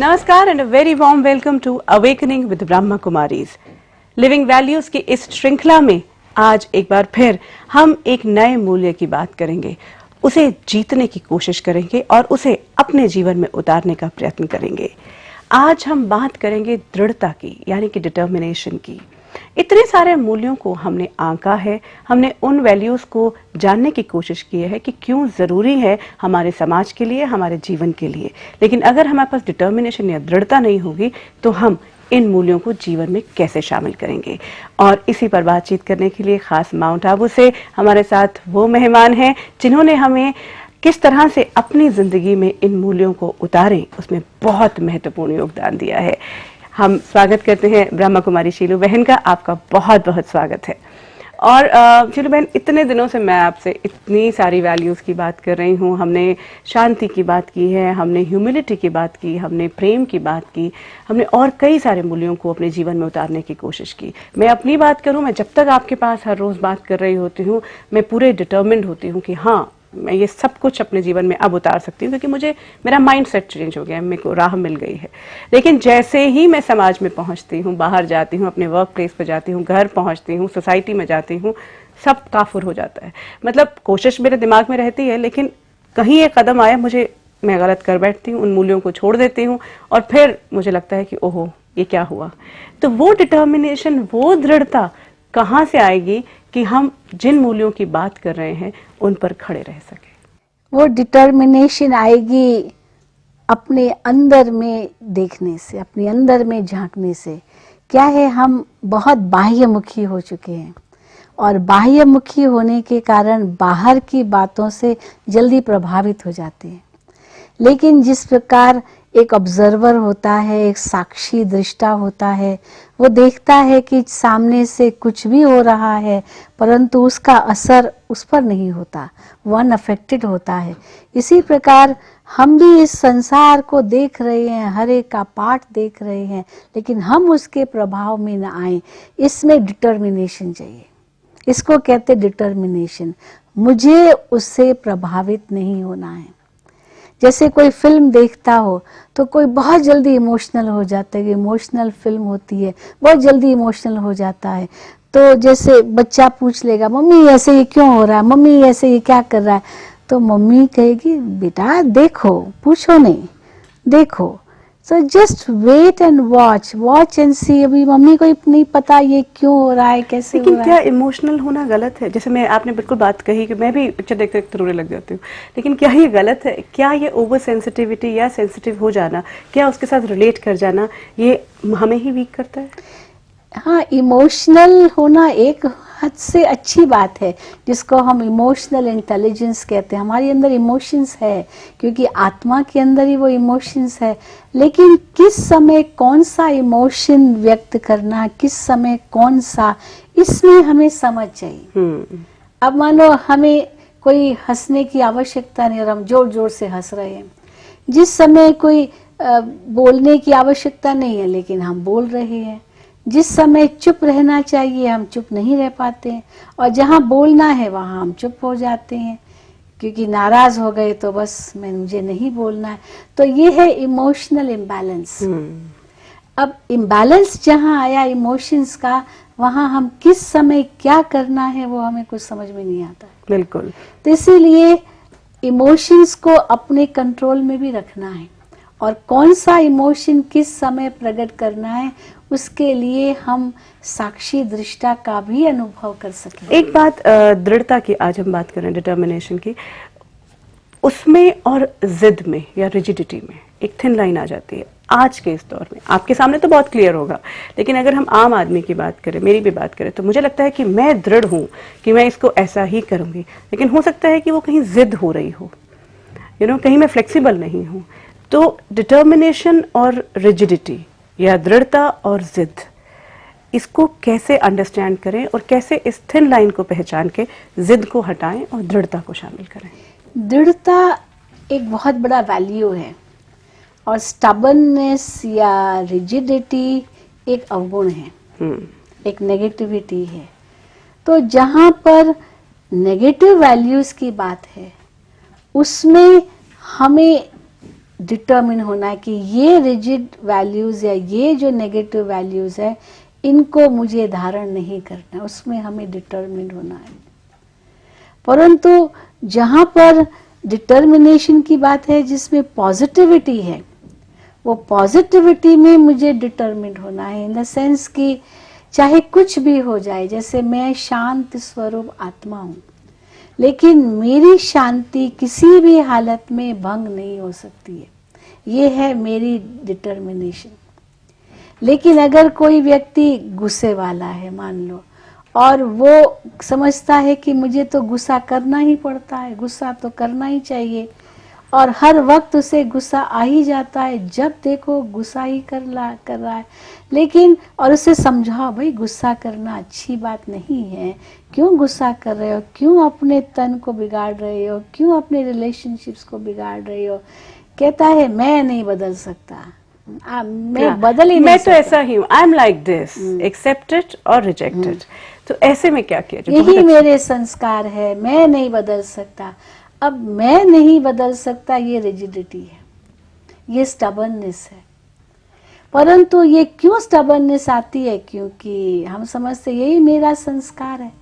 नमस्कार and a very warm welcome to awakening with Brahma Kumaris. Living values की इस श्रृंखला में आज एक बार फिर हम एक नए मूल्य की बात करेंगे, उसे जीतने की कोशिश करेंगे और उसे अपने जीवन में उतारने का प्रयत्न करेंगे। आज हम बात करेंगे दृढ़ता की, यानी कि डिटर्मिनेशन की। इतने सारे मूल्यों को हमने आंका है, हमने उन वैल्यूज को जानने की कोशिश की है कि क्यों जरूरी है हमारे समाज के लिए, हमारे जीवन के लिए। लेकिन अगर हमारे पास डिटर्मिनेशन या दृढ़ता नहीं होगी तो हम इन मूल्यों को जीवन में कैसे शामिल करेंगे। और इसी पर बातचीत करने के लिए खास माउंट आबू से हमारे साथ वो मेहमान हैं जिन्होंने हमें किस तरह से अपनी जिंदगी में इन मूल्यों को उतारें उसमें बहुत महत्वपूर्ण योगदान दिया है। हम स्वागत करते हैं ब्रह्मा कुमारी शीलू बहन का। आपका बहुत बहुत स्वागत है। और शीलू बहन, इतने दिनों से मैं आपसे इतनी सारी वैल्यूज की बात कर रही हूँ। हमने शांति की बात की है, हमने ह्यूमिलिटी की बात की, हमने प्रेम की बात की, हमने और कई सारे मूल्यों को अपने जीवन में उतारने की कोशिश की। मैं अपनी बात करूँ, मैं जब तक आपके पास हर रोज बात कर रही होती हूँ, मैं पूरे डिटर्मिन्ड होती हूँ कि हाँ, मैं ये सब कुछ अपने जीवन में अब उतार सकती हूँ, क्योंकि मुझे मेरा माइंड सेट चेंज हो गया है, मेरे को राह मिल गई है। लेकिन जैसे ही मैं समाज में पहुँचती हूँ, बाहर जाती हूँ, अपने वर्क प्लेस पर जाती हूँ, घर पहुँचती हूँ, सोसाइटी में जाती हूँ, सब काफुर हो जाता है। मतलब कोशिश मेरे दिमाग में रहती है, लेकिन कहीं एक कदम आया, मैं गलत कर बैठती हूँ, उन मूल्यों को छोड़ देती हूँ और फिर मुझे लगता है कि ओहो, ये क्या हुआ। तो वो डिटर्मिनेशन, वो दृढ़ता कहाँ से आएगी कि हम जिन मूल्यों की बात कर रहे हैं उन पर खड़े रह सके। वो डिटर्मिनेशन आएगी अपने अंदर में देखने से, अपने अंदर में झांकने से। क्या है, हम बहुत बाह्यमुखी हो चुके हैं और बाह्यमुखी होने के कारण बाहर की बातों से जल्दी प्रभावित हो जाते हैं। लेकिन जिस प्रकार एक ऑब्जर्वर होता है, एक साक्षी दृष्टा होता है, वो देखता है कि सामने से कुछ भी हो रहा है परंतु उसका असर उस पर नहीं होता, वो अनअफेक्टेड होता है। इसी प्रकार हम भी इस संसार को देख रहे हैं, हर एक का पाठ देख रहे हैं, लेकिन हम उसके प्रभाव में न आए। इसमें डिटर्मिनेशन चाहिए। इसको कहते डिटर्मिनेशन। मुझे उससे प्रभावित नहीं होना है। जैसे कोई फिल्म देखता हो तो कोई बहुत जल्दी इमोशनल हो जाता है, इमोशनल फिल्म होती है, बहुत जल्दी इमोशनल हो जाता है। तो जैसे बच्चा पूछ लेगा, मम्मी ऐसे ये क्यों हो रहा है, मम्मी ऐसे ये क्या कर रहा है, तो मम्मी कहेगी बेटा देखो, पूछो नहीं, देखो। So just wait and watch and see. अभी मम्मी को नहीं पता ये क्यों हो रहा है, कैसे हो रहा है। लेकिन क्या इमोशनल होना गलत है? जैसे मैं, आपने बिल्कुल बात कही कि मैं भी पिक्चर देखते देखते रोने लग जाती हूँ, लेकिन क्या ये गलत है? क्या ये ओवर सेंसिटिविटी या सेंसिटिव हो जाना, क्या उसके साथ रिलेट कर जाना, ये हमें ही वीक करता है? हाँ, इमोशनल होना एक हद से अच्छी बात है, जिसको हम इमोशनल इंटेलिजेंस कहते हैं। हमारे अंदर इमोशंस है, क्योंकि आत्मा के अंदर ही वो इमोशंस है। लेकिन किस समय कौन सा इमोशन व्यक्त करना, किस समय कौन सा, इसमें हमें समझ चाहिए। अब मानो हमें कोई हंसने की आवश्यकता नहीं और हम जोर जोर से हंस रहे हैं। जिस समय कोई बोलने की आवश्यकता नहीं है लेकिन हम बोल रहे हैं। जिस समय चुप रहना चाहिए हम चुप नहीं रह पाते हैं, और जहाँ बोलना है वहाँ हम चुप हो जाते हैं, क्योंकि नाराज हो गए तो बस मुझे नहीं बोलना है। तो ये है इमोशनल इम्बैलेंस। अब इम्बैलेंस जहाँ आया इमोशंस का, वहाँ हम किस समय क्या करना है वो हमें कुछ समझ में नहीं आता। बिल्कुल। तो इसीलिए इमोशंस को अपने कंट्रोल में भी रखना है, और कौन सा इमोशन किस समय प्रकट करना है उसके लिए हम साक्षी दृष्टा का भी अनुभव कर सकें। एक बात, दृढ़ता की आज हम बात कर रहे हैं, डिटर्मिनेशन की, उसमें और जिद में या रिजिडिटी में एक थिन लाइन आ जाती है आज के इस दौर में। आपके सामने तो बहुत क्लियर होगा, लेकिन अगर हम आम आदमी की बात करें, मेरी भी बात करें, तो मुझे लगता है कि मैं दृढ़ हूं कि मैं इसको ऐसा ही करूंगी, लेकिन हो सकता है कि वो कहीं जिद हो रही हो, कहीं मैं फ्लेक्सिबल नहीं हूं। तो डिटर्मिनेशन और रिजिडिटी या दृढ़ता और जिद, इसको कैसे अंडरस्टैंड करें और कैसे इस थिन लाइन को पहचान के जिद को हटाएं और दृढ़ता को शामिल करें? दृढ़ता एक बहुत बड़ा वैल्यू है और स्टबर्ननेस या रिजिडिटी एक अवगुण है, एक नेगेटिविटी है। तो जहाँ पर नेगेटिव वैल्यूज की बात है उसमें हमें डिटर्मिन होना है कि ये रिजिड वैल्यूज या ये जो नेगेटिव वैल्यूज है इनको मुझे धारण नहीं करना, उसमें हमें डिटर्मिन होना है। परंतु जहां पर डिटर्मिनेशन की बात है, जिसमें पॉजिटिविटी है, वो पॉजिटिविटी में मुझे डिटर्मिन्ड होना है, इन द सेंस कि चाहे कुछ भी हो जाए, जैसे मैं शांत स्वरूप आत्मा हूं, लेकिन मेरी शांति किसी भी हालत में भंग नहीं हो सकती है, ये है मेरी डिटर्मिनेशन। लेकिन अगर कोई व्यक्ति गुस्से वाला है मान लो, और वो समझता है कि मुझे तो गुस्सा करना ही पड़ता है, गुस्सा तो करना ही चाहिए, और हर वक्त उसे गुस्सा आ ही जाता है, जब देखो गुस्सा ही कर रहा है, लेकिन और उसे समझाओ भाई गुस्सा करना अच्छी बात नहीं है, क्यों गुस्सा कर रहे हो, क्यों अपने तन को बिगाड़ रहे हो, क्यों अपने रिलेशनशिप्स को बिगाड़ रहे हो। कहता है मैं नहीं बदल सकता, मैं बदल ही नहीं मैं सकता। तो ऐसा ही हूँ, I am like this, accepted और रिजेक्टेड। तो ऐसे में क्या किया जाए? यही मेरे संस्कार है, मैं नहीं बदल सकता। अब मैं नहीं बदल सकता, ये रिजिडिटी है, ये स्टबर्ननेस है। परंतु ये क्यों स्टबर्ननेस आती है? क्योंकि हम समझते यही मेरा संस्कार है।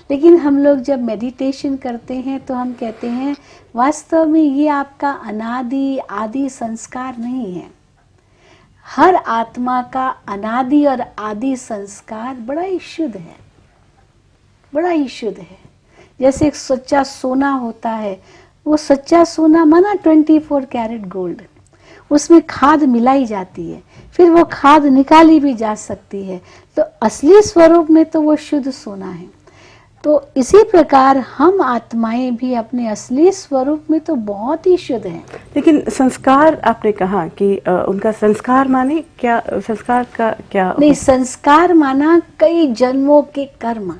लेकिन हम लोग जब मेडिटेशन करते हैं तो हम कहते हैं वास्तव में ये आपका अनादि आदि संस्कार नहीं है। हर आत्मा का अनादि और आदि संस्कार बड़ा ही शुद्ध है, बड़ा ही शुद्ध है। जैसे एक सच्चा सोना होता है, वो सच्चा सोना माना 24 कैरेट गोल्ड, उसमें खाद मिलाई जाती है, फिर वो खाद निकाली भी जा सकती है, तो असली स्वरूप में तो वो शुद्ध सोना है। तो इसी प्रकार हम आत्माएं भी अपने असली स्वरूप में तो बहुत ही शुद्ध हैं। लेकिन संस्कार आपने कहा कि उनका संस्कार माने क्या? संस्कार का क्या? नहीं, संस्कार माना कई जन्मों के कर्म,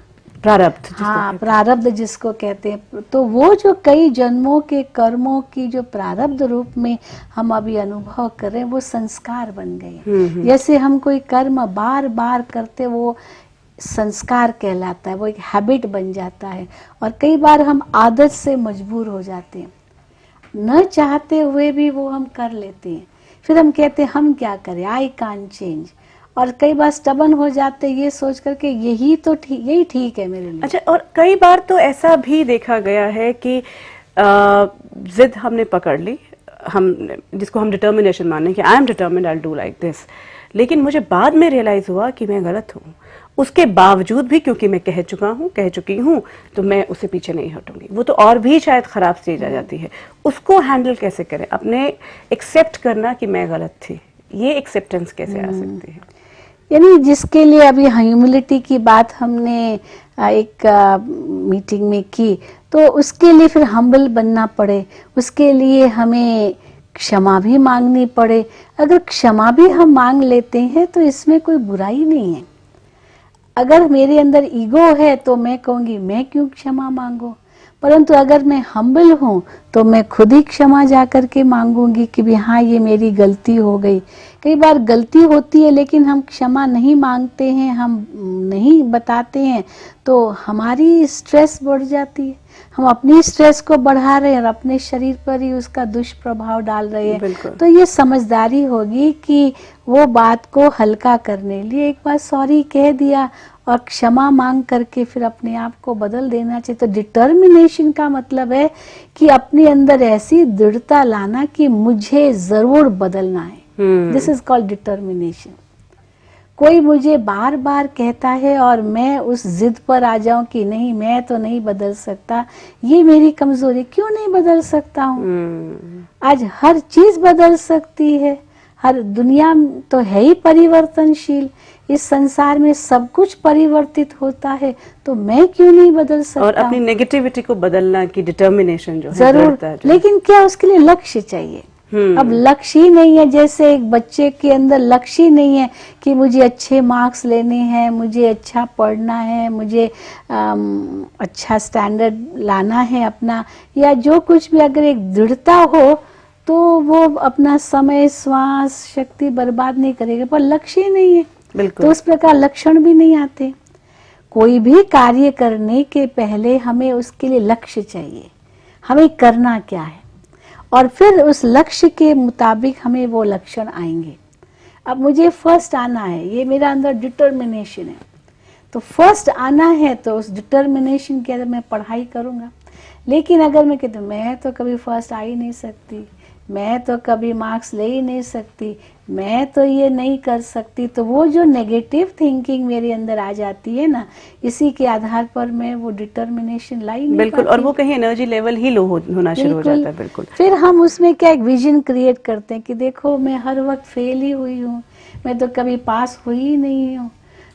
प्रारब्ध। हाँ, प्रारब्ध जिसको कहते हैं। तो वो जो कई जन्मों के कर्मों की जो प्रारब्ध रूप में हम अभी अनुभव कर रहे हैं, वो संस्कार बन गए। जैसे हम कोई कर्म बार बार करते, वो संस्कार कहलाता है, वो एक हैबिट बन जाता है। और कई बार हम आदत से मजबूर हो जाते हैं, न चाहते हुए भी वो हम कर लेते हैं। फिर हम कहते हैं हम क्या करें, आई कांट चेंज। और कई बार स्टबन हो जाते ये सोच करके यही ठीक है मेरे लिए। अच्छा, और कई बार तो ऐसा भी देखा गया है कि जिद हमने पकड़ ली, हम जिसको हम डिटर्मिनेशन माने कि I am determined, I will do like this, लेकिन मुझे बाद में रियलाइज हुआ कि मैं गलत हूँ। उसके बावजूद भी क्योंकि मैं कह चुकी हूँ तो मैं उससे पीछे नहीं हटूंगी। वो तो और भी शायद खराब स्टेज आ जाती है। उसको हैंडल कैसे करें? अपने एक्सेप्ट करना कि मैं गलत थी, ये एक्सेप्टेंस कैसे आ सकती है? यानी जिसके लिए अभी ह्यूमिलिटी की बात हमने एक मीटिंग में की, तो उसके लिए फिर हम्बल बनना पड़े, उसके लिए हमें क्षमा भी मांगनी पड़े। अगर क्षमा भी हम मांग लेते हैं तो इसमें कोई बुराई नहीं है। अगर मेरे अंदर ईगो है तो मैं कहूंगी मैं क्यों क्षमा मांगू, परंतु अगर मैं हम्बल हूँ तो मैं खुद ही क्षमा जाकर के मांगूंगी कि भी हाँ ये मेरी गलती हो गई। कई बार गलती होती है लेकिन हम क्षमा नहीं मांगते हैं, हम नहीं बताते हैं, तो हमारी स्ट्रेस बढ़ जाती है। हम अपनी स्ट्रेस को बढ़ा रहे हैं और अपने शरीर पर ही उसका दुष्प्रभाव डाल रहे हैं। तो ये समझदारी होगी कि वो बात को हल्का करने लिए एक बार सॉरी कह दिया और क्षमा मांग करके फिर अपने आप को बदल देना चाहिए। तो डिटर्मिनेशन का मतलब है कि अपने अंदर ऐसी दृढ़ता लाना कि मुझे जरूर बदलना है। This is called determination. कोई मुझे बार बार कहता है और मैं उस जिद पर आ जाऊं कि नहीं मैं तो नहीं बदल सकता, ये मेरी कमजोरी, क्यों नहीं बदल सकता हूँ? आज हर चीज बदल सकती है, हर दुनिया तो है ही परिवर्तनशील, इस संसार में सब कुछ परिवर्तित होता है, तो मैं क्यों नहीं बदल सकता? और अपनी नेगेटिविटी को बदलना की डिटर्मिनेशन जो है जरूर, लेकिन क्या उसके लिए लक्ष्य चाहिए? अब लक्ष्य ही नहीं है। जैसे एक बच्चे के अंदर लक्ष्य ही नहीं है कि मुझे अच्छे मार्क्स लेने हैं, मुझे अच्छा पढ़ना है, मुझे अच्छा स्टैंडर्ड लाना है अपना, या जो कुछ भी, अगर एक दृढ़ता हो तो वो अपना समय श्वास शक्ति बर्बाद नहीं करेगा, पर लक्ष्य ही नहीं है। बिल्कुल। तो उस प्रकार लक्षण भी नहीं आते। कोई भी कार्य करने के पहले हमें उसके लिए लक्ष्य चाहिए, हमें करना क्या है, और फिर उस लक्ष्य के मुताबिक हमें वो लक्षण आएंगे। अब मुझे फर्स्ट आना है, ये मेरा अंदर डिटर्मिनेशन है, तो फर्स्ट आना है तो उस डिटर्मिनेशन के अंदर मैं पढ़ाई करूँगा। लेकिन अगर मैं कहती हूँ मैं तो कभी फर्स्ट आ ही नहीं सकती, मैं तो कभी मार्क्स ले ही नहीं सकती, मैं तो ये नहीं कर सकती, तो वो जो नेगेटिव थिंकिंग मेरे अंदर आ जाती है ना, इसी के आधार पर मैं वो डिटर्मिनेशन लाई नहीं बिल्कुल, पाती। और वो कहीं एनर्जी लेवल ही लो होना शुरू हो जाता है। बिल्कुल। फिर हम उसमें क्या एक विजन क्रिएट करते हैं कि देखो मैं हर वक्त फेल ही हुई हूँ, मैं तो कभी पास हुई ही नहीं हूँ,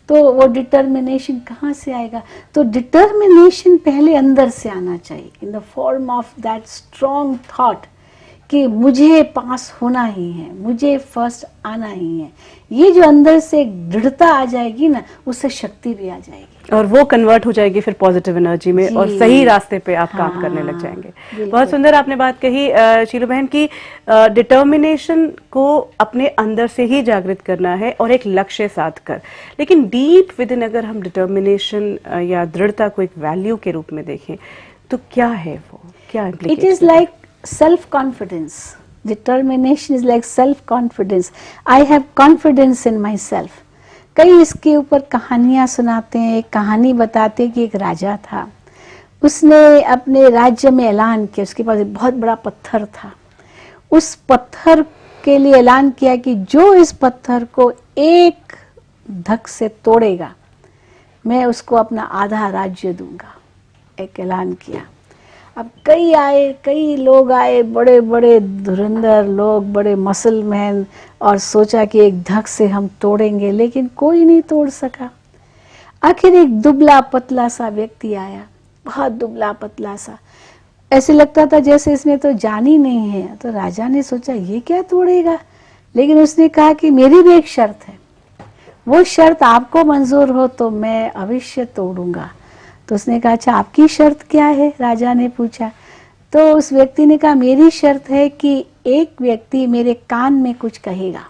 तो वो डिटर्मिनेशन कहाँ से आएगा? तो डिटर्मिनेशन पहले अंदर से आना चाहिए, in the form of that strong thought कि मुझे पास होना ही है, मुझे फर्स्ट आना ही है। ये जो अंदर से एक दृढ़ता आ जाएगी ना, उससे शक्ति भी आ जाएगी और वो कन्वर्ट हो जाएगी फिर पॉजिटिव एनर्जी में, और सही रास्ते पे आप काम करने लग जाएंगे। बहुत सुंदर आपने बात कही शीलू बहन की, डिटर्मिनेशन को अपने अंदर से ही जागृत करना है और एक लक्ष्य साध कर। लेकिन डीप विद इन अगर हम डिटर्मिनेशन या दृढ़ता को एक वैल्यू के रूप में देखें तो क्या है वो, क्या it is like self confidence. Determination is like self confidence. I have confidence in myself. कई इसके ऊपर कहानियां सुनाते हैं। एक कहानी बताते हैं कि एक राजा था, उसने अपने राज्य में ऐलान किया, उसके पास एक बहुत बड़ा पत्थर था, उस पत्थर के लिए ऐलान किया कि जो इस पत्थर को एक धक से तोड़ेगा मैं उसको अपना आधा राज्य दूंगा। एक ऐलान किया। अब कई लोग आए, बड़े बड़े धुरंधर लोग, बड़े मसलमैन, और सोचा कि एक धक से हम तोड़ेंगे, लेकिन कोई नहीं तोड़ सका। आखिर एक दुबला पतला सा व्यक्ति आया, बहुत दुबला पतला सा, ऐसे लगता था जैसे इसमें तो जान ही नहीं है। तो राजा ने सोचा ये क्या तोड़ेगा, लेकिन उसने कहा कि मेरी भी एक शर्त है, वो शर्त आपको मंजूर हो तो मैं अवश्य तोड़ूंगा। तो उसने कहा अच्छा आपकी शर्त क्या है, राजा ने पूछा। तो उस व्यक्ति ने कहा मेरी शर्त है कि एक व्यक्ति मेरे कान में कुछ कहेगा,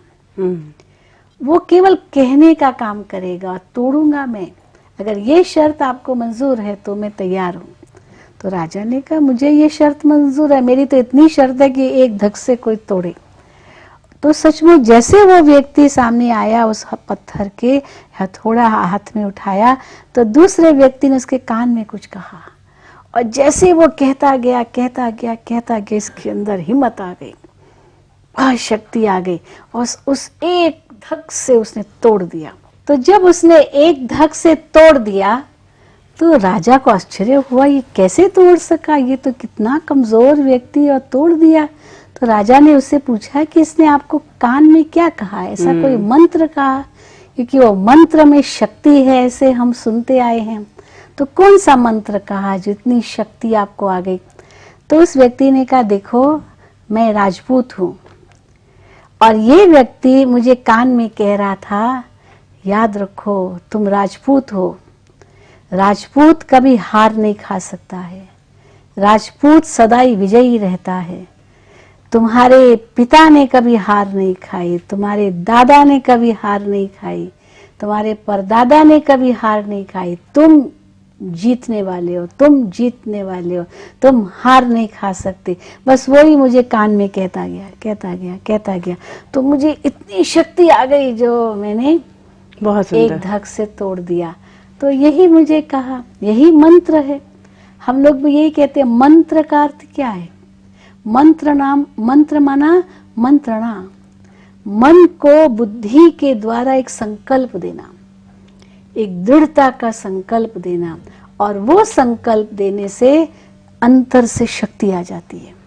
वो केवल कहने का काम करेगा, तोड़ूंगा मैं। अगर ये शर्त आपको मंजूर है तो मैं तैयार हूँ। तो राजा ने कहा मुझे ये शर्त मंजूर है, मेरी तो इतनी शर्त है कि एक धक से कोई तोड़े। तो सचमुच जैसे वो व्यक्ति सामने आया, उस पत्थर के हथौड़ा हाथ में उठाया, तो दूसरे व्यक्ति ने उसके कान में कुछ कहा, और जैसे वो कहता गया, इसके अंदर हिम्मत आ गई, बहुत शक्ति आ गई, और उस एक धक से उसने तोड़ दिया। तो जब उसने एक धक से तोड़ दिया तो राजा को आश्चर्य हुआ, ये कैसे तोड़ सका, ये तो कितना कमजोर व्यक्ति, और तोड़ दिया। तो राजा ने उससे पूछा कि इसने आपको कान में क्या कहा, ऐसा कोई मंत्र कहा, क्योंकि वो मंत्र में शक्ति है ऐसे हम सुनते आए हैं। तो कौन सा मंत्र कहा जितनी शक्ति आपको आ गई? तो उस व्यक्ति ने कहा देखो मैं राजपूत हूँ, और ये व्यक्ति मुझे कान में कह रहा था याद रखो तुम राजपूत हो, राजपूत कभी हार नहीं खा सकता है, राजपूत सदा ही विजयी रहता है, तुम्हारे पिता ने कभी हार नहीं खाई, तुम्हारे दादा ने कभी हार नहीं खाई, तुम्हारे परदादा ने कभी हार नहीं खाई, तुम जीतने वाले हो, तुम जीतने वाले हो, तुम हार नहीं खा सकते। बस वही मुझे कान में कहता गया, तो मुझे इतनी शक्ति आ गई जो मैंने बहुत एक धक से तोड़ दिया। तो यही मुझे कहा, यही मंत्र है। हम लोग भी यही कहते हैं। मंत्र का अर्थ क्या है? मंत्र माना मंत्रणा, मन को बुद्धि के द्वारा एक संकल्प देना, एक दृढ़ता का संकल्प देना, और वो संकल्प देने से अंतर से शक्ति आ जाती है।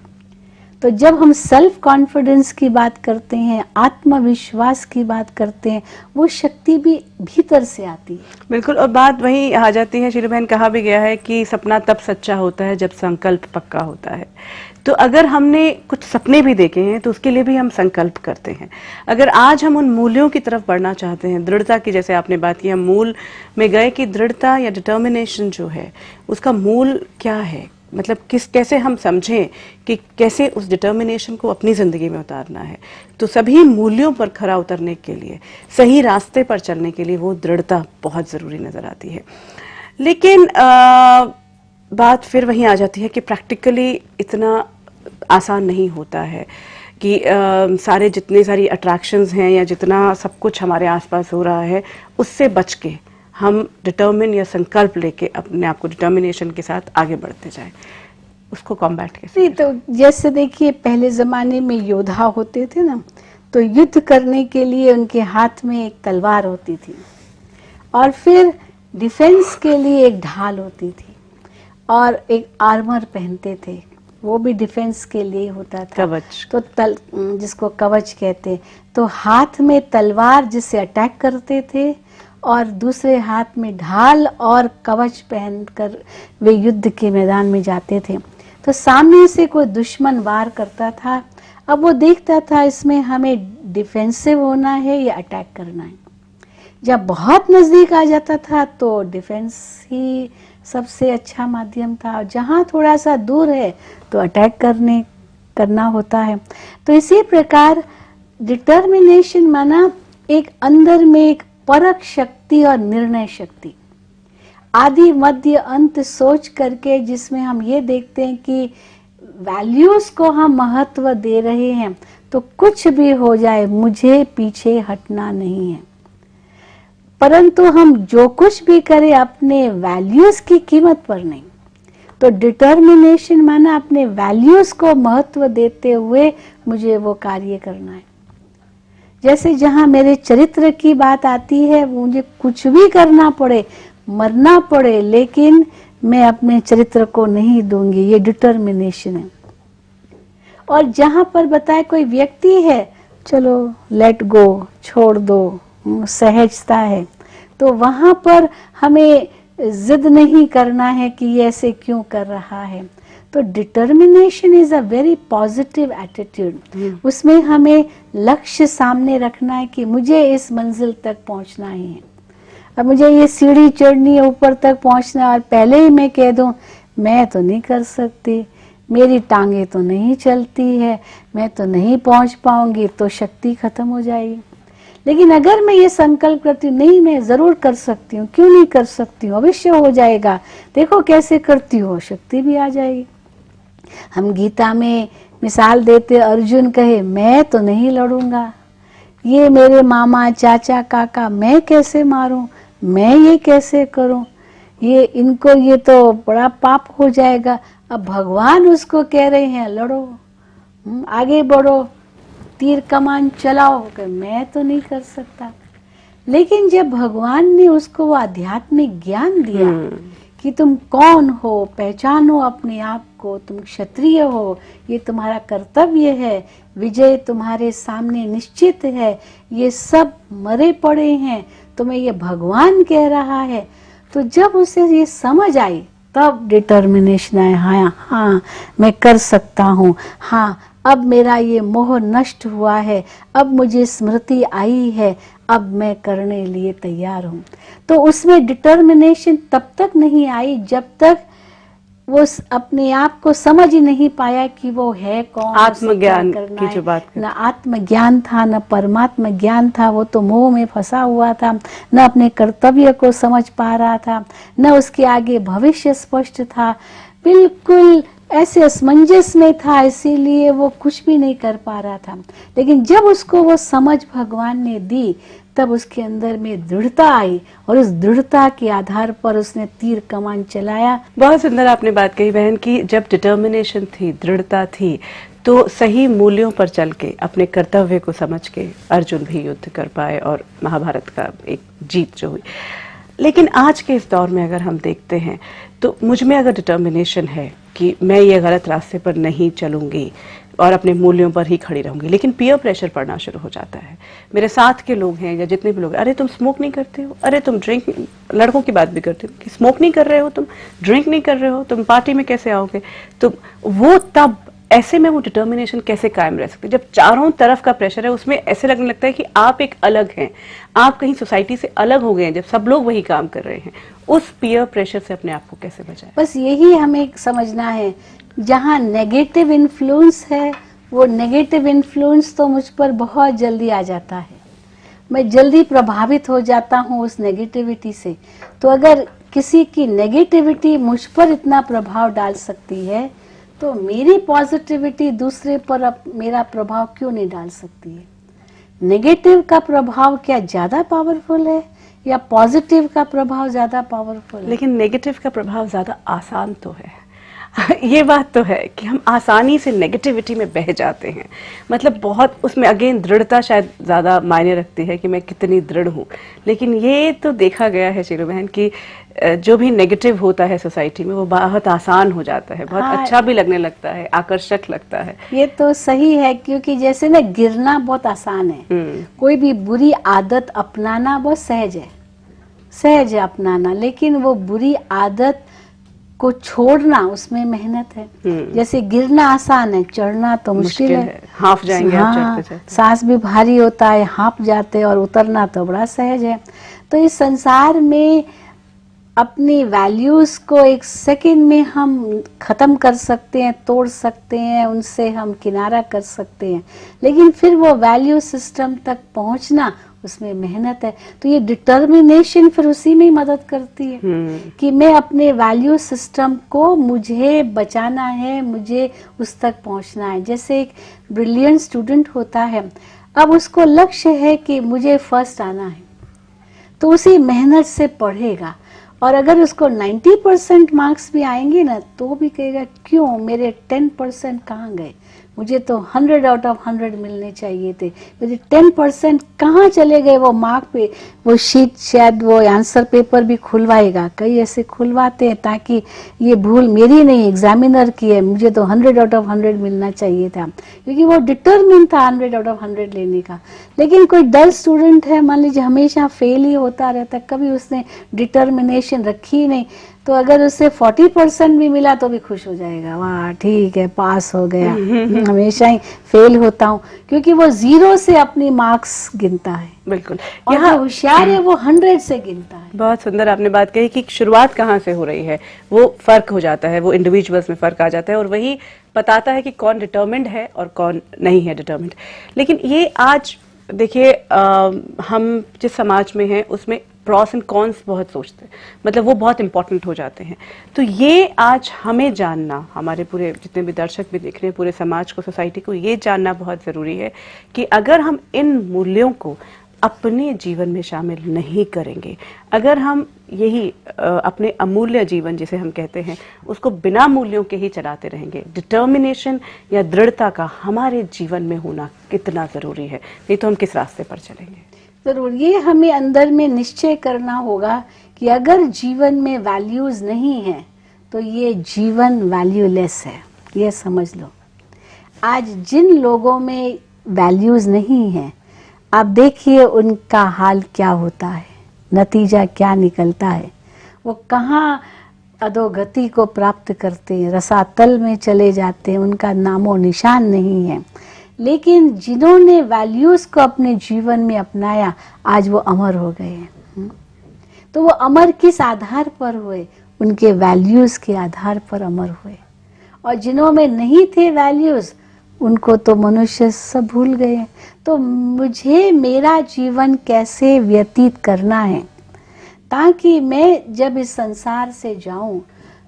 तो जब हम सेल्फ कॉन्फिडेंस की बात करते हैं, आत्मविश्वास की बात करते हैं, वो शक्ति भी भीतर से आती है। बिल्कुल, और बात वही आ जाती है शीलू बहन, कहा भी गया है कि सपना तब सच्चा होता है जब संकल्प पक्का होता है। तो अगर हमने कुछ सपने भी देखे हैं तो उसके लिए भी हम संकल्प करते हैं। अगर आज हम उन मूल्यों की तरफ बढ़ना चाहते हैं, दृढ़ता की, जैसे आपने बात की, हम मूल में गए कि दृढ़ता या डिटर्मिनेशन जो है उसका मूल क्या है, मतलब कैसे हम समझें कि कैसे उस डिटर्मिनेशन को अपनी जिंदगी में उतारना है। तो सभी मूल्यों पर खरा उतरने के लिए, सही रास्ते पर चलने के लिए वो दृढ़ता बहुत जरूरी नजर आती है। लेकिन बात फिर वहीं आ जाती है कि प्रैक्टिकली इतना आसान नहीं होता है कि सारे जितने सारी अट्रैक्शंस हैं या जितना सब कुछ हमारे आसपास हो रहा है उससे बच के हम डिटर्मिन या संकल्प लेके अपने आप को डिटर्मिनेशन के साथ आगे बढ़ते जाएं, उसको कॉम्बैट कैसे नहीं, तो जैसे देखिए पहले ज़माने में योद्धा होते थे ना, तो युद्ध करने के लिए उनके हाथ में एक तलवार होती थी और फिर डिफेंस के लिए एक ढाल होती थी और एक आर्मर पहनते थे, वो भी डिफेंस के लिए होता था, कवच। तो जिसको कवच कहते, तो हाथ में तलवार जिससे अटैक करते थे और दूसरे हाथ में ढाल और कवच पहनकर वे युद्ध के मैदान में जाते थे। तो सामने से कोई दुश्मन वार करता था, अब वो देखता था इसमें हमें डिफेंसिव होना है या अटैक करना है। जब बहुत नज़दीक आ जाता था तो डिफेंस ही सबसे अच्छा माध्यम था, जहाँ थोड़ा सा दूर है तो अटैक करना होता है। तो इसी प्रकार डिटर्मिनेशन माना एक अंदर में एक परख शक्ति और निर्णय शक्ति, आदि मध्य अंत सोच करके, जिसमें हम ये देखते हैं कि वैल्यूज को हम महत्व दे रहे हैं, तो कुछ भी हो जाए मुझे पीछे हटना नहीं है। परंतु हम जो कुछ भी करें अपने वैल्यूज की कीमत पर नहीं। तो डिटर्मिनेशन माना अपने वैल्यूज को महत्व देते हुए मुझे वो कार्य करना है। जैसे जहां मेरे चरित्र की बात आती है, मुझे कुछ भी करना पड़े, मरना पड़े, लेकिन मैं अपने चरित्र को नहीं दूंगी, ये डिटर्मिनेशन है। और जहां पर बताए कोई व्यक्ति है, चलो लेट गो, छोड़ दो, सहजता है, तो वहां पर हमें जिद नहीं करना है कि ये ऐसे क्यों कर रहा है। तो determination is a very positive attitude. उसमें हमें लक्ष्य सामने रखना है कि मुझे इस मंजिल तक पहुंचना ही है। अब मुझे ये सीढ़ी चढ़नी है, ऊपर तक पहुंचना, और पहले ही मैं कह दूं मैं तो नहीं कर सकती, मेरी टांगे तो नहीं चलती है, मैं तो नहीं पहुंच पाऊंगी, तो शक्ति खत्म हो जाएगी। लेकिन अगर मैं ये संकल्प करती हूँ नहीं मैं जरूर कर सकती हूँ, क्यों नहीं कर सकती हूँ, अवश्य हो जाएगा, देखो कैसे करती हो, शक्ति भी आ जाएगी। हम गीता में मिसाल देते, अर्जुन कहे मैं तो नहीं लड़ूंगा, ये मेरे मामा चाचा काका, मैं कैसे मारूं, मैं ये कैसे करूं, ये इनको ये तो बड़ा पाप हो जाएगा। अब भगवान उसको कह रहे हैं लड़ो, आगे बढ़ो, तीर कमान चलाओ, कि मैं तो नहीं कर सकता। लेकिन जब भगवान ने उसको वो आध्यात्मिक ज्ञान दिया कि तुम कौन हो, पहचानो अपने आप को, तुम क्षत्रिय हो, ये तुम्हारा कर्तव्य है, विजय तुम्हारे सामने निश्चित है, ये सब मरे पड़े हैं, तुम्हें ये भगवान कह रहा है। तो जब उसे ये समझ आई तब डिटर्मिनेशन आया, हाँ मैं कर सकता हूँ, हाँ अब मेरा ये मोह नष्ट हुआ है, अब मुझे स्मृति आई है, अब मैं करने लिए तैयार हूँ। तो उसमें डिटर्मिनेशन तब तक नहीं आई जब तक वो अपने आप को समझ ही नहीं पाया कि वो है कौन, आत्मज्ञान की जो बात न आत्मज्ञान था न परमात्मा ज्ञान था, वो तो मोह में फंसा हुआ था, न अपने कर्तव्य को समझ पा रहा था, न उसके आगे भविष्य स्पष्ट था, बिल्कुल ऐसे असमंजस में था, इसीलिए वो कुछ भी नहीं कर पा रहा था। लेकिन जब उसको वो समझ भगवान ने दी तब उसके अंदर में दृढ़ता आई और उस दृढ़ता के आधार पर उसने तीर कमान चलाया। बहुत सुंदर आपने बात कही बहन कि जब डिटर्मिनेशन थी, दृढ़ता थी, तो सही मूल्यों पर चल के अपने कर्तव्य को समझ के अर्जुन भी युद्ध कर पाए और महाभारत का एक जीत जो हुई। लेकिन आज के इस दौर में अगर हम देखते हैं तो मुझ में अगर डिटर्मिनेशन है कि मैं ये गलत रास्ते पर नहीं चलूंगी और अपने मूल्यों पर ही खड़ी रहूंगी, लेकिन पीयर प्रेशर पड़ना शुरू हो जाता है। मेरे साथ के लोग हैं या जितने भी लोग, अरे तुम स्मोक नहीं करते हो, अरे तुम ड्रिंक, लड़कों की बात भी करते हो कि स्मोक नहीं कर रहे हो, तुम ड्रिंक नहीं कर रहे हो, तुम पार्टी में कैसे आओगे, तो वो तब ऐसे में वो डिटर्मिनेशन कैसे कायम रह सकती है जब चारों तरफ का प्रेशर है। उसमें ऐसे लगने लगता है कि आप एक अलग हैं, आप कहीं सोसाइटी से अलग हो गए हैं, जब सब लोग वही काम कर रहे हैं। उस पीयर प्रेशर से अपने आप को कैसे बचाएं? बस यही हमें समझना है, जहाँ नेगेटिव इन्फ्लुएंस है वो नेगेटिव इन्फ्लुएंस तो मुझ पर बहुत जल्दी आ जाता है, मैं जल्दी प्रभावित हो जाता हूँ उस नेगेटिविटी से। तो अगर किसी की नेगेटिविटी मुझ पर इतना प्रभाव डाल सकती है तो मेरी पॉजिटिविटी दूसरे पर मेरा प्रभाव क्यों नहीं डाल सकती है? नेगेटिव का प्रभाव क्या ज्यादा पावरफुल है या पॉजिटिव का प्रभाव ज्यादा पावरफुल है? लेकिन नेगेटिव का प्रभाव ज्यादा आसान तो है। ये बात तो है कि हम आसानी से नेगेटिविटी में बह जाते हैं। मतलब बहुत उसमें अगेन दृढ़ता शायद ज़्यादा मायने रखती है कि मैं कितनी दृढ़ हूँ। लेकिन ये तो देखा गया है शीरू बहन कि जो भी नेगेटिव होता है सोसाइटी में वो बहुत आसान हो जाता है, बहुत हाँ, अच्छा भी लगने लगता है, आकर्षक लगता है। ये तो सही है, क्योंकि जैसे ना गिरना बहुत आसान है, कोई भी बुरी आदत अपनाना बहुत सहज है अपनाना, लेकिन वो बुरी आदत को छोड़ना उसमें मेहनत है। जैसे गिरना आसान है, चढ़ना तो मुश्किल है। हाँफ जाएंगे आप हाँ, चढ़ते चढ़ते। सांस भी भारी होता है, हाँफ जाते हैं, और उतरना तो बड़ा सहज है। तो इस संसार में अपनी वैल्यूज को एक सेकंड में हम खत्म कर सकते हैं, तोड़ सकते हैं, उनसे हम किनारा कर सकते हैं, लेकिन फिर वो वैल्यू सिस्टम तक पहुंचना उसमें मेहनत है। तो ये डिटर्मिनेशन फिर उसी में ही मदद करती है कि मैं अपने वैल्यू सिस्टम को, मुझे बचाना है, मुझे उस तक पहुंचना है। जैसे एक ब्रिलियंट स्टूडेंट होता है, अब उसको लक्ष्य है कि मुझे फर्स्ट आना है, तो उसी मेहनत से पढ़ेगा, और अगर उसको 90% मार्क्स भी आएंगे ना तो भी कहेगा क्यों मेरे 10% कहाँ गए, मुझे तो 100 आउट ऑफ 100 मिलने चाहिए थे, मेरे 10% कहाँ चले गए। वो मार्क पे वो शीट शायद वो आंसर पेपर भी खुलवाएगा, कई ऐसे खुलवाते हैं ताकि ये भूल मेरी नहीं एग्जामिनर की है, मुझे तो 100 आउट ऑफ 100 मिलना चाहिए था, क्योंकि वो डिटरमिन था 100 आउट ऑफ 100 लेने का। लेकिन कोई डल स्टूडेंट है, मान लीजिए हमेशा फेल ही होता रहता, कभी उसने डिटर्मिनेशन रखी ही नहीं, तो अगर उससे 40% भी मिला तो भी खुश हो जाएगा, वाह ठीक है पास हो गया। हमेशा ही फेल होता हूँ, क्योंकि वो 0 से अपनी मार्क्स गिनता है। बिल्कुल, और जो होशियार है वो 100 से गिनता है। बहुत सुंदर आपने बात कही कि शुरुआत कहाँ से हो रही है, वो फर्क हो जाता है, वो इंडिविजुअल्स में फर्क आ जाता है, और वही बताता है कि कौन डिटर्मिन्ड है और कौन नहीं है डिटर्मिन्ड। लेकिन ये आज देखिए हम जिस समाज में हैं उसमें प्रॉस एंड कॉन्स बहुत सोचते हैं, मतलब वो बहुत इंपॉर्टेंट हो जाते हैं। तो ये आज हमें जानना, हमारे पूरे जितने भी दर्शक भी देख रहे हैं, पूरे समाज को, सोसाइटी को ये जानना बहुत ज़रूरी है कि अगर हम इन मूल्यों को अपने जीवन में शामिल नहीं करेंगे, अगर हम यही अपने अमूल्य जीवन जिसे हम कहते हैं उसको बिना मूल्यों के ही चलाते रहेंगे, डिटर्मिनेशन या दृढ़ता का हमारे जीवन में होना कितना ज़रूरी है, नहीं तो हम किस रास्ते पर चलेंगे। जरूर ये हमें अंदर में निश्चय करना होगा कि अगर जीवन में वैल्यूज नहीं है तो ये जीवन वैल्यूलेस है, ये समझ लो। आज जिन लोगों में वैल्यूज नहीं है, आप देखिए उनका हाल क्या होता है, नतीजा क्या निकलता है, वो कहाँ अधोगति को प्राप्त करते हैं, रसातल में चले जाते हैं, उनका नामो निशान नहीं है। लेकिन जिन्होंने वैल्यूज को अपने जीवन में अपनाया, आज वो अमर हो गए हैं। तो वो अमर किस आधार पर हुए? उनके वैल्यूज के आधार पर अमर हुए। और जिन्हों में नहीं थे वैल्यूज, उनको तो मनुष्य सब भूल गए। तो मुझे मेरा जीवन कैसे व्यतीत करना है ताकि मैं जब इस संसार से जाऊं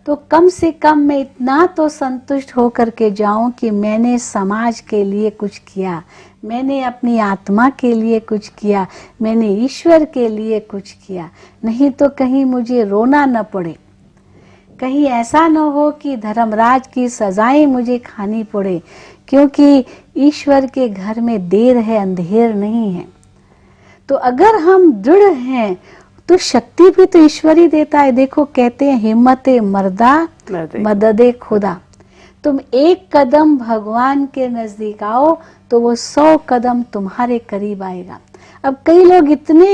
तो कम से कम मैं इतना तो संतुष्ट होकर के जाऊं कि मैंने समाज के लिए कुछ किया, मैंने अपनी आत्मा के लिए कुछ किया, मैंने ईश्वर के लिए कुछ किया। नहीं तो कहीं मुझे रोना न पड़े, कहीं ऐसा न हो कि धर्मराज की सजाएं मुझे खानी पड़े, क्योंकि ईश्वर के घर में देर है अंधेर नहीं है। तो अगर हम दृढ़ हैं तो शक्ति भी तो ईश्वर ही देता है। देखो कहते हैं हिम्मते मर्दा मददे खुदा। तुम एक कदम भगवान के नजदीक आओ तो वो 100 कदम तुम्हारे करीब आएगा। अब कई लोग इतने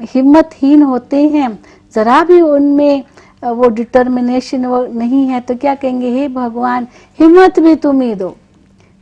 हिम्मतहीन होते हैं, जरा भी उनमें वो डिटर्मिनेशन वो नहीं है, तो क्या कहेंगे, हे भगवान हिम्मत भी तुम ही दो,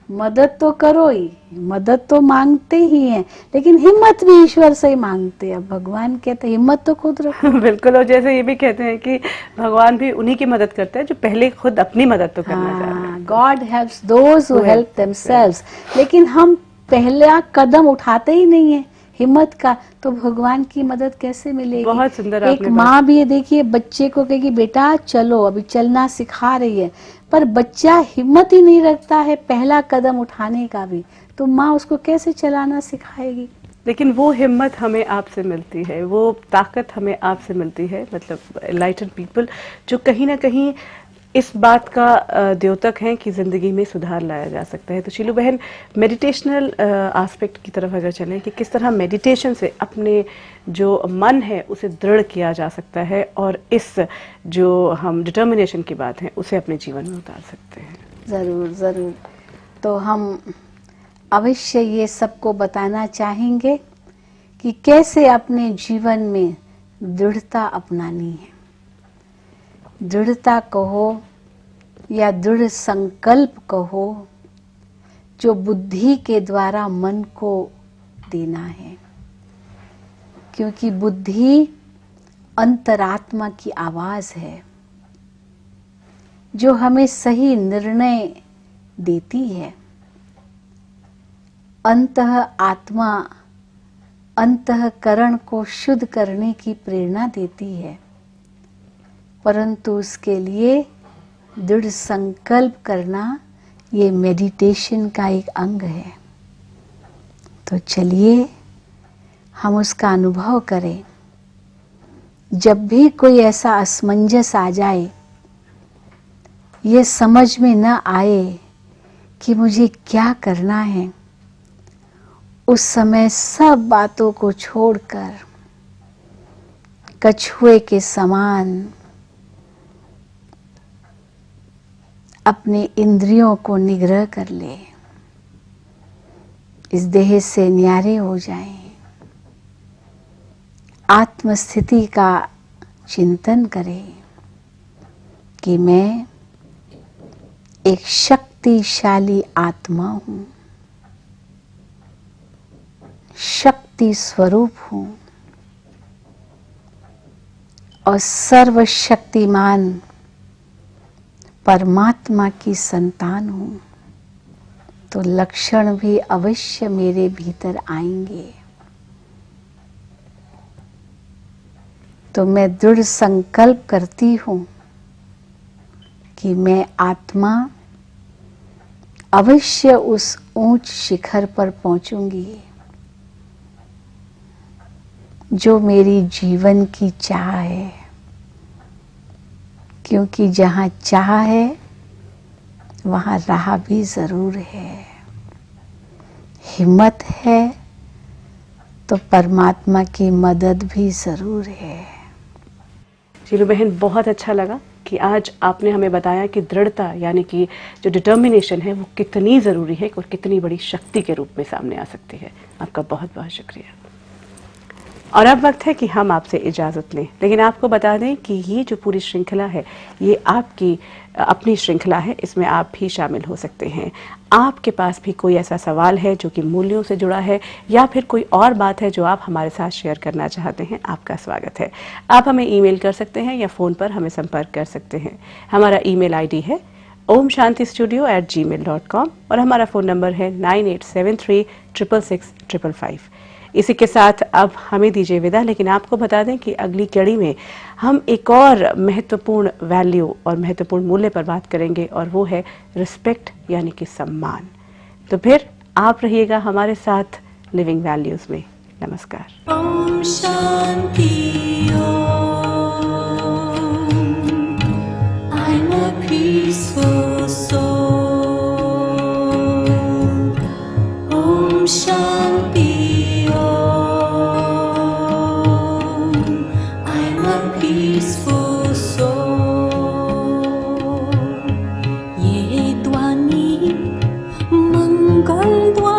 मदद तो करो ही, मदद तो मांगते ही हैं, लेकिन हिम्मत भी ईश्वर से ही मांगते हैं। भगवान कहते हैं हिम्मत तो खुद रखो। बिल्कुल, और जैसे ये भी कहते हैं कि भगवान भी उन्हीं की मदद करते हैं जो पहले खुद अपनी मदद तो करना चाहते हैं। God helps those who help themselves. लेकिन हम पहला कदम उठाते ही नहीं है हिम्मत का, तो भगवान की मदद कैसे मिलेगी? बहुत सुंदर एक आपने माँ भी देखिए बच्चे को कहेगी बेटा चलो, अभी चलना सिखा रही है, पर बच्चा हिम्मत ही नहीं रखता है पहला कदम उठाने का भी, तो माँ उसको कैसे चलाना सिखाएगी? लेकिन वो हिम्मत हमें आपसे मिलती है, वो ताकत हमें आपसे मिलती है, मतलब एनलाइटेंड पीपल जो कहीं ना कहीं इस बात का द्योतक हैं कि ज़िंदगी में सुधार लाया जा सकता है। तो शीलू बहन, मेडिटेशनल एस्पेक्ट की तरफ अगर चलें कि किस तरह मेडिटेशन से अपने जो मन है उसे दृढ़ किया जा सकता है और इस जो हम डिटर्मिनेशन की बात है उसे अपने जीवन में उतार सकते हैं। ज़रूर ज़रूर। तो हम अवश्य ये सबको बताना चाहेंगे कि कैसे अपने जीवन में दृढ़ता अपनानी है। दृढ़ता कहो या दृढ़ संकल्प कहो, जो बुद्धि के द्वारा मन को देना है, क्योंकि बुद्धि अंतरात्मा की आवाज है जो हमें सही निर्णय देती है। अंतः आत्मा अंतःकरण को शुद्ध करने की प्रेरणा देती है, परंतु उसके लिए दृढ़ संकल्प करना ये मेडिटेशन का एक अंग है। तो चलिए हम उसका अनुभव करें। जब भी कोई ऐसा असमंजस आ जाए, ये समझ में न आए कि मुझे क्या करना है, उस समय सब बातों को छोड़कर कछुए के समान अपने इंद्रियों को निग्रह कर ले, इस देह से न्यारे हो जाएं, आत्मस्थिति का चिंतन करें कि मैं एक शक्तिशाली आत्मा हूँ, शक्ति स्वरूप हूँ और सर्वशक्तिमान परमात्मा की संतान हूँ। तो लक्षण भी अवश्य मेरे भीतर आएंगे। तो मैं दृढ़ संकल्प करती हूँ कि मैं आत्मा अवश्य उस ऊंच शिखर पर पहुंचूंगी जो मेरी जीवन की चाह है, क्योंकि जहाँ चाह है वहाँ राह भी जरूर है, हिम्मत है तो परमात्मा की मदद भी जरूर है। शीलू बहन, बहुत अच्छा लगा कि आज आपने हमें बताया कि दृढ़ता यानी कि जो डिटर्मिनेशन है वो कितनी ज़रूरी है और कितनी बड़ी शक्ति के रूप में सामने आ सकती है। आपका बहुत बहुत शुक्रिया। और अब वक्त है कि हम आपसे इजाज़त लें, लेकिन आपको बता दें कि ये जो पूरी श्रृंखला है ये आपकी अपनी श्रृंखला है, इसमें आप भी शामिल हो सकते हैं। आपके पास भी कोई ऐसा सवाल है जो कि मूल्यों से जुड़ा है या फिर कोई और बात है जो आप हमारे साथ शेयर करना चाहते हैं, आपका स्वागत है। आप हमें ईमेल कर सकते हैं या फ़ोन पर हमें संपर्क कर सकते हैं। हमारा ईमेल आईडी है omshantistudio@gmail.com और हमारा फ़ोन नंबर है 9873666555। इसी के साथ अब हमें दीजिए विदा, लेकिन आपको बता दें कि अगली कड़ी में हम एक और महत्वपूर्ण वैल्यू और महत्वपूर्ण मूल्य पर बात करेंगे और वो है रिस्पेक्ट यानी कि सम्मान। तो फिर आप रहिएगा हमारे साथ लिविंग वैल्यूज में। नमस्कार। Om Shanti I'm a peaceful soul. Om Shanti I'm a peaceful soul. ये ध्वनि मंगल ध्वनि